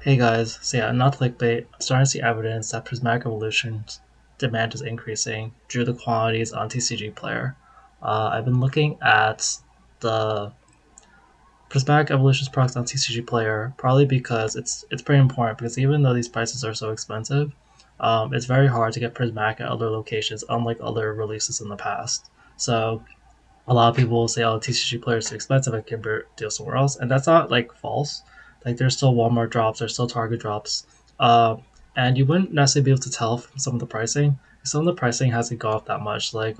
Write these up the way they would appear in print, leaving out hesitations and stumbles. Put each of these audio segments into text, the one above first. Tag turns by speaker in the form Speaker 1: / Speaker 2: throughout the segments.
Speaker 1: Hey guys, so yeah, not clickbait. I'm starting to see evidence that Prismatic Evolution's demand is increasing due to the quantities on TCG Player. I've been looking at the Prismatic Evolution's products on TCG Player, probably because it's pretty important. Because even though these prices are so expensive, it's very hard to get Prismatic at other locations, unlike other releases in the past. So a lot of people will say, "Oh, TCG Player is too expensive. I can deal somewhere else," and that's not like false. Like there's still Walmart drops, there's still Target drops, and you wouldn't necessarily be able to tell from some of the pricing. Some of the pricing hasn't gone up that much. Like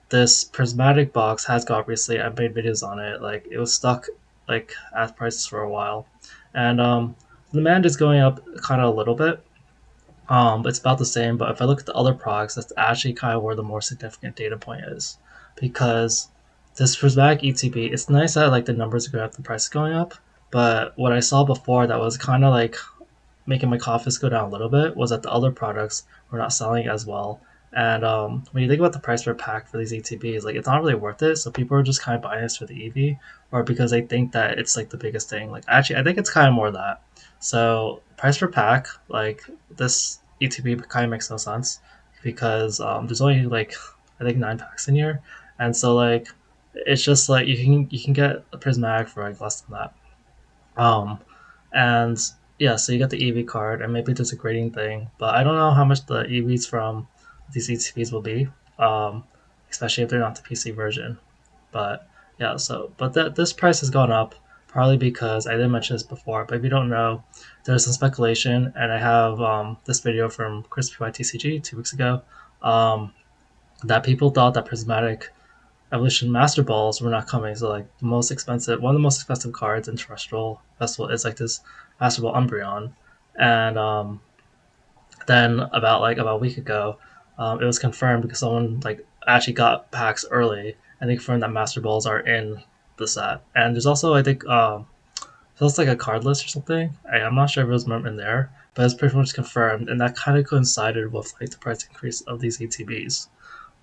Speaker 1: this prismatic box has got recently. I made videos on it. Like it was stuck like at prices for a while, and demand is going up kind of a little bit. It's about the same, but if I look at the other products, that's actually kind of where the more significant data point is, because this prismatic ETB, it's nice that like the numbers are going up, the price is going up, but what I saw before that was kind of like making my confidence go down a little bit was that the other products were not selling as well. And when you think about the price per pack for these ETBs, like it's not really worth it. So people are just kind of buying this for the EV, or because they think that it's like the biggest thing. Like actually, I think it's kind of more that. So price per pack, like this ETB kind of makes no sense because there's only like I think 9 packs in here, and so like it's just like you can get a prismatic for like less than that. Um, and yeah, so you get the EV card, and maybe there's a grading thing, but I don't know how much the EVs from these ETPs will be, um, especially if they're not the PC version. But yeah, so but this price has gone up partly because I didn't mention this before, but if you don't know, there's some speculation, and I have this video from Crispy by TCG 2 weeks ago, um, that people thought that Prismatic Evolution Master Balls were not coming. So like the most expensive, one of the most expensive cards in Terrestrial Festival is like this Masterball Umbreon, and then about a week ago, it was confirmed because someone like actually got packs early and they confirmed that Master Balls are in the set. And there's also I think feels like a card list or something. I'm not sure if it was in there, but it's pretty much confirmed, and that kind of coincided with like the price increase of these ETBs.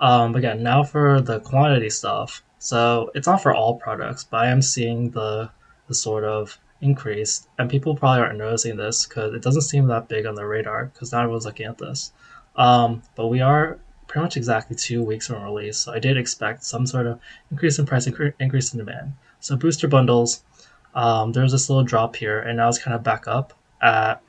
Speaker 1: Again, now for the quantity stuff. So it's not for all products, but I am seeing the sort of increase, and people probably aren't noticing this because it doesn't seem that big on the radar because not everyone's looking at this. But we are pretty much exactly 2 weeks from release, so I did expect some sort of increase in price, increase in demand. So booster bundles, there's this little drop here, and now it's kind of back up at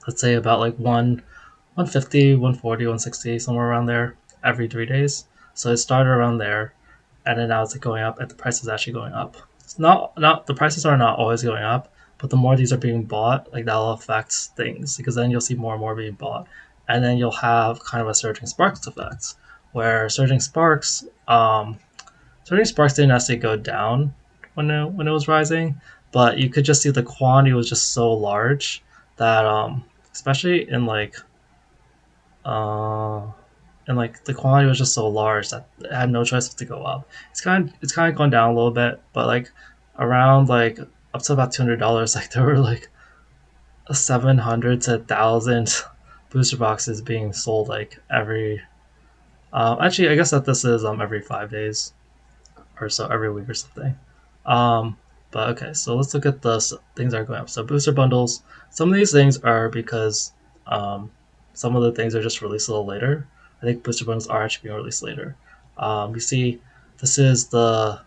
Speaker 1: let's say about like 150, 140, 160, somewhere around there every 3 days. So it started around there, and then now it's going up, and the price is actually going up. It's not the prices are not always going up, but the more these are being bought, like that'll affect things because then you'll see more and more being bought, and then you'll have kind of a surging sparks effect, where surging sparks didn't necessarily go down when it was rising, but you could just see the quantity was just so large that especially in uh, like the quantity was just so large that it had no choice but to go up. It's kind of gone down a little bit, but like around like up to about $200, like there were like 700 to 1,000 booster boxes being sold like every. Actually, I guess that this is every 5 days or so, every week or something. Um, but okay, so let's look at the things that are going up. So booster bundles. Some of these things are because um, some of the things are just released a little later. I think booster bundles are actually being released later. You see, this is the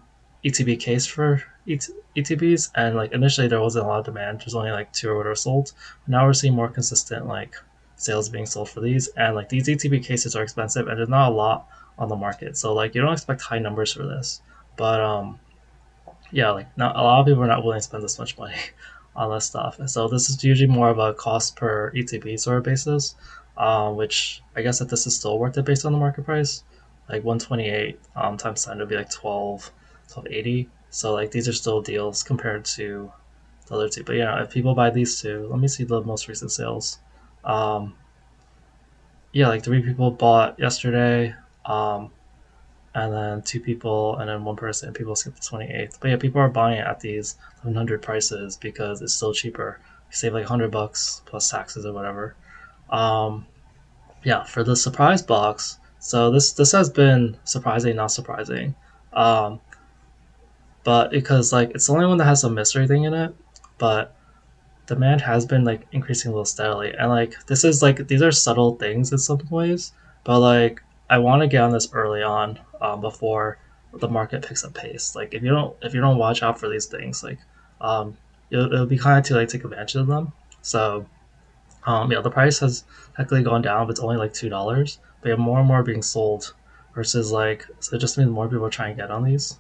Speaker 1: ETB case for ETBs, and like initially there wasn't a lot of demand. There's only like two or whatever sold. Now we're seeing more consistent like sales being sold for these, and like these ETB cases are expensive, and there's not a lot on the market. So like you don't expect high numbers for this, but yeah, like not a lot of people are not willing to spend this much money on this stuff. And so this is usually more of a cost per ETB sort of basis, which I guess that this is still worth it based on the market price. Like 128 times 10 would be like 1280. So like these are still deals compared to the other two. But yeah, if people buy these two, let me see the most recent sales. Um, yeah, like 3 people bought yesterday. And then 2 people, and then 1 person. People skip the 28th. But yeah, people are buying it at these 700 prices because it's still cheaper. You save like $100 plus taxes or whatever. Um, yeah, for the surprise box. So this has been surprising, not surprising, but because like it's the only one that has a mystery thing in it. But demand has been like increasing a little steadily, and like this is like these are subtle things in some ways, but like I want to get on this early on, before the market picks up pace. Like if you don't watch out for these things, like it'll be kind of too late to take advantage of them. So yeah, the price has technically gone down, but it's only like $2. But yeah, more and more being sold versus like so it just means more people are trying to get on these.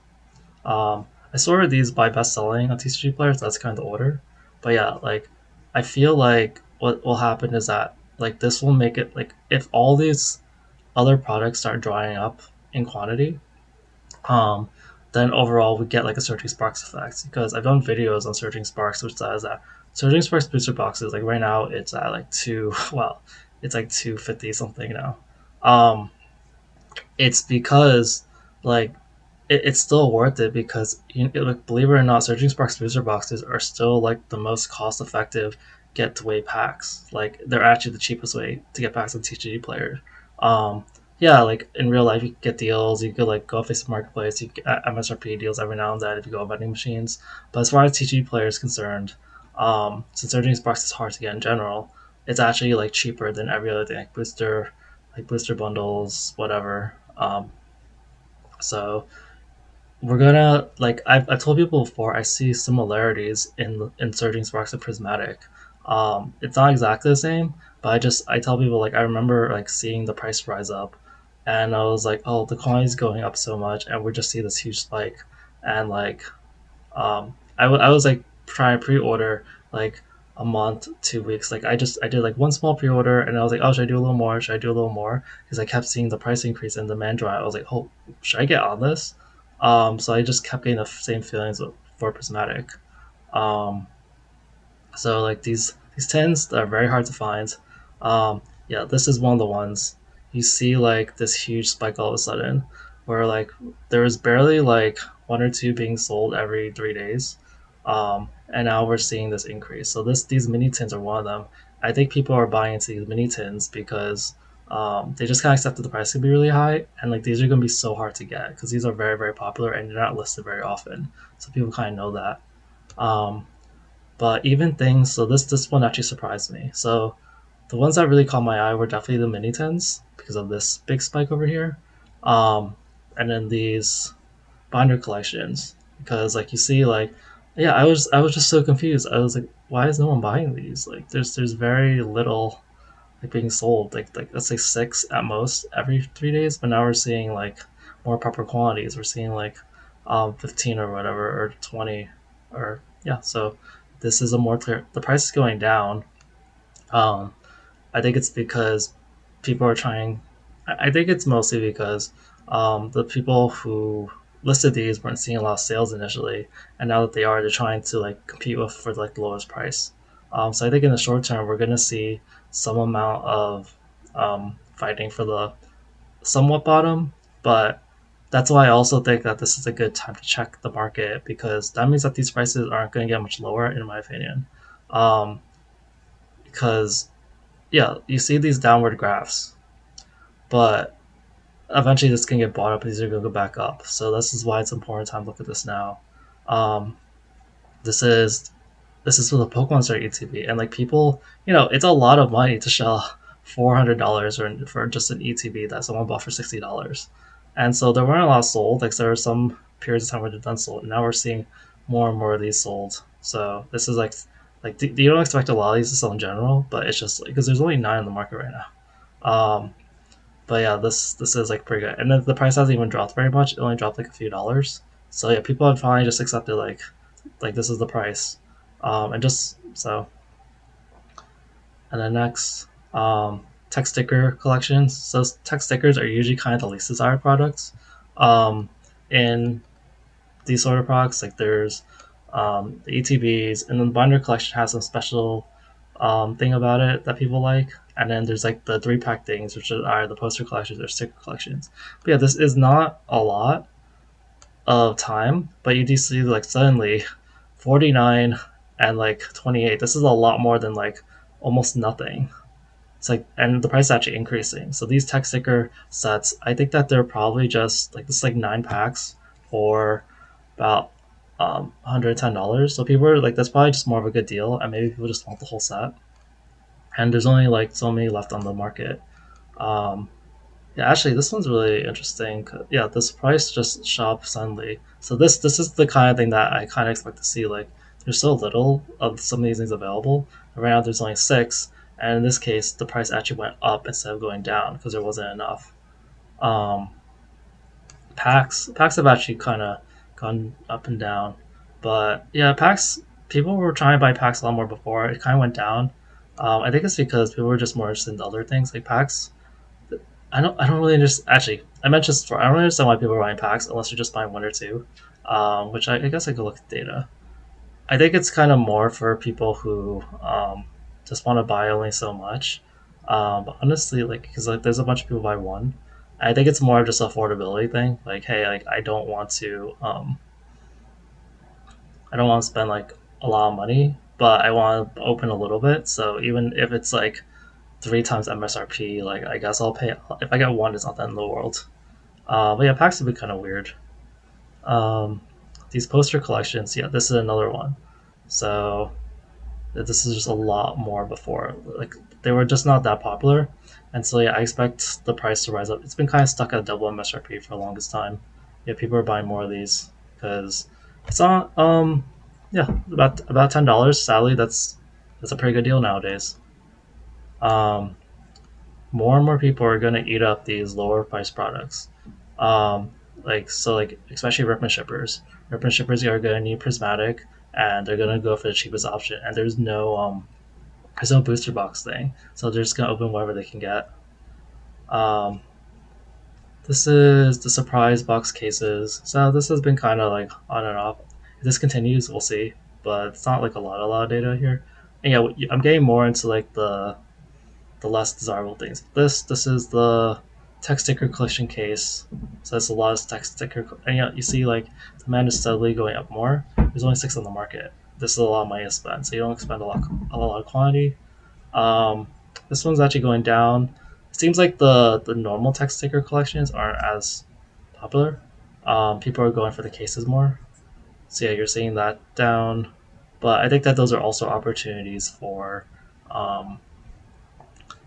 Speaker 1: I sorted these by best selling on TCG players. That's kind of the order. But yeah, like I feel like what will happen is that like this will make it like if all these other products start drying up in quantity, um, then overall we get like a Surging Sparks effect. Because I've done videos on Surging Sparks, which says that Surging Sparks booster boxes like right now it's at like two well, it's like 250 something now. Um, it's because like it's still worth it because like, believe it or not, Surging Sparks booster boxes are still like the most cost effective get to way packs. Like they're actually the cheapest way to get packs on TCG players. Um, yeah, like in real life, you can get deals. You could like go off Facebook Marketplace. You get MSRP deals every now and then if you go on vending machines. But as far as TCG players concerned, since Surging Sparks is hard to get in general, it's actually like cheaper than every other thing, like booster bundles, whatever. So we're gonna like I've told people before I see similarities in Surging Sparks and Prismatic. It's not exactly the same, but I tell people like I remember like seeing the price rise up, and I was like, oh, the coin's going up so much, and we just see this huge spike, and like I was like trying to pre-order like a month, 2 weeks. Like I did like one small pre-order, and I was like, oh, should I do a little more? Should I do a little more? Because I kept seeing the price increase and demand drop. I was like, oh, should I get on this? So I just kept getting the same feelings for Prismatic. Um, so like these tins that are very hard to find. Yeah, this is one of the ones you see like this huge spike all of a sudden, where like there was barely like one or two being sold every 3 days, and now we're seeing this increase. So these mini tins are one of them. I think people are buying into these mini tins because they just kind of accepted the price could be really high, and like these are going to be so hard to get because these are very popular and they're not listed very often. So people kind of know that. Um, but even things, so this one actually surprised me. So the ones that really caught my eye were definitely the mini tens because of this big spike over here, and then these binder collections because like you see like yeah I was just so confused. I was like, why is no one buying these? Like there's very little like being sold. Like let's say six at most every 3 days, but now we're seeing like more proper quantities. We're seeing like 15 or whatever or 20 or yeah. So this is a more clear. The price is going down. Um, I think it's because people are trying. I think it's mostly because the people who listed these weren't seeing a lot of sales initially, and now that they are, they're trying to like compete with for like the lowest price. So I think in the short term, we're gonna see some amount of fighting for the somewhat bottom, but that's why I also think that this is a good time to check the market because that means that these prices aren't going to get much lower, in my opinion. Um, because yeah, you see these downward graphs, but eventually this can get bought up and these are going to go back up. So this is why it's important time to look at this now. Um, this is this is for the Pokemon Center ETB, and like people, it's a lot of money to shell $400 for just an ETB that someone bought for $60, and so there weren't a lot sold. Like there were some periods of time where they're done sold, and now we're seeing more and more of these sold. So this is like you don't expect a lot of these to sell in general, but it's just because there's only 9 on the market right now. Um, but yeah, this is like pretty good, and then the price hasn't even dropped very much. It only dropped like a few dollars. So yeah, people have finally just accepted like this is the price, and just so. And then next, tech sticker collections. So tech stickers are usually kind of the least desired products. In these sort of products, like there's the ETBs, and then the binder collection has some special thing about it that people like. And then there's like the 3-pack things, which are the poster collections or sticker collections. But yeah, this is not a lot of time, but you do see like suddenly 49 and like 28. This is a lot more than like almost nothing. It's like, and the price is actually increasing. So these tech sticker sets, I think that they're probably just like this is like 9 packs for about $110. So people are like, that's probably just more of a good deal, and maybe people just want the whole set. And there's only like so many left on the market. Um, yeah, actually, this one's really interesting. Yeah, this price just shot up suddenly. So this is the kind of thing that I kind of expect to see. Like, there's so little of some of these things available. Right now, there's only six, and in this case, the price actually went up instead of going down because there wasn't enough. Um, packs have actually kind of gone up and down, but yeah, packs people were trying to buy packs a lot more before. It kind of went down. I think it's because people were just more interested in other things like packs. I don't really understand. Actually, I mentioned this before. I don't understand why people are buying packs unless you're just buying one or two. Which I guess I could look at data. I think it's kind of more for people who just want to buy only so much. But honestly, like, because like there's a bunch of people buy one. I think it's more of just affordability thing. Like, hey, like I don't want to spend like a lot of money, but I want to open a little bit. So even if it's like three times MSRP, like I guess I'll pay. If I get one, it's not the end of the world. But yeah, packs would be kind of weird. Um, these poster collections, yeah, this is another one. So this is just a lot more before. Like they were just not that popular, and so yeah, I expect the price to rise up. It's been kind of stuck at double MSRP for the longest time. Yeah, people are buying more of these because it's not. Yeah, about $10. Sadly, that's a pretty good deal nowadays. Um, more and more people are going to eat up these lower price products. Um, like especially rip and shippers. Rip and shippers are going to need Prismatic, and they're going to go for the cheapest option. And there's no booster box thing, so they're just going to open whatever they can get. Um, this is the surprise box cases. So this has been kind of like on and off. If this continues, we'll see. But it's not like a lot of data here. And yeah, I'm getting more into like the less desirable things. This is the text sticker collection case. So that's a lot of text sticker, and you see like demand is steadily going up more. There's only six on the market. This is a lot of money to spend, so you don't expend a lot of quantity. Um, this one's actually going down. It seems like the normal text sticker collections aren't as popular. People are going for the cases more. So yeah, you're seeing that down. But I think that those are also opportunities for um,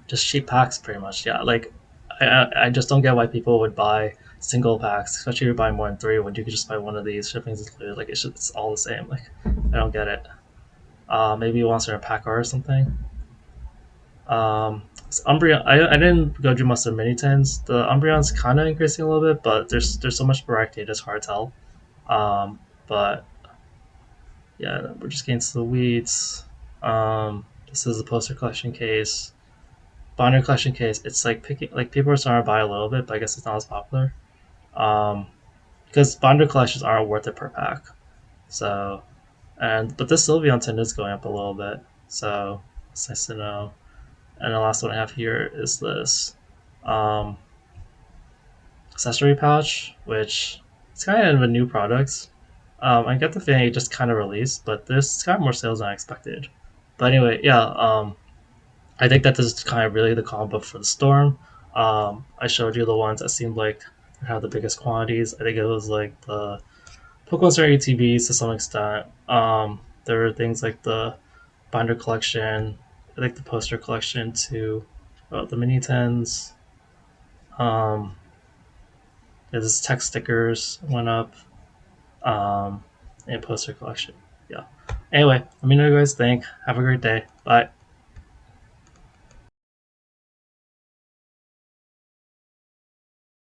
Speaker 1: just cheap packs, pretty much. Yeah, like I just don't get why people would buy single packs, especially if you're buying more than three when you could just buy one of these. Shipping's included. Like it's all the same. Like I don't get it. Maybe you want to start a pack art or something. Umbreon. I didn't go through most of the mini tins. The Umbreon's kind of increasing a little bit, but there's so much variety. It's hard to tell. But yeah, we're just getting to the weeds. This is a poster collection case. Binder collection case. It's like picking like people are starting to buy a little bit, but I guess it's not as popular. Um, because binder collections aren't worth it per pack. So but this Sylveon tin is going up a little bit. So it's nice to know. And the last one I have here is this um, accessory pouch, which it's kind of a new product. I get the feeling it just kind of released, but this got more sales than I expected. But anyway, yeah, I think that this is kind of really the combo for the storm. I showed you the ones that seemed like they had the biggest quantities. I think it was like the Pokemon Center ATVs to some extent. There were things like the binder collection, I think the poster collection too, the mini tens. Um, His text stickers went up, and poster collection. Yeah. Anyway, let me know what you guys think. Have a great day. Bye.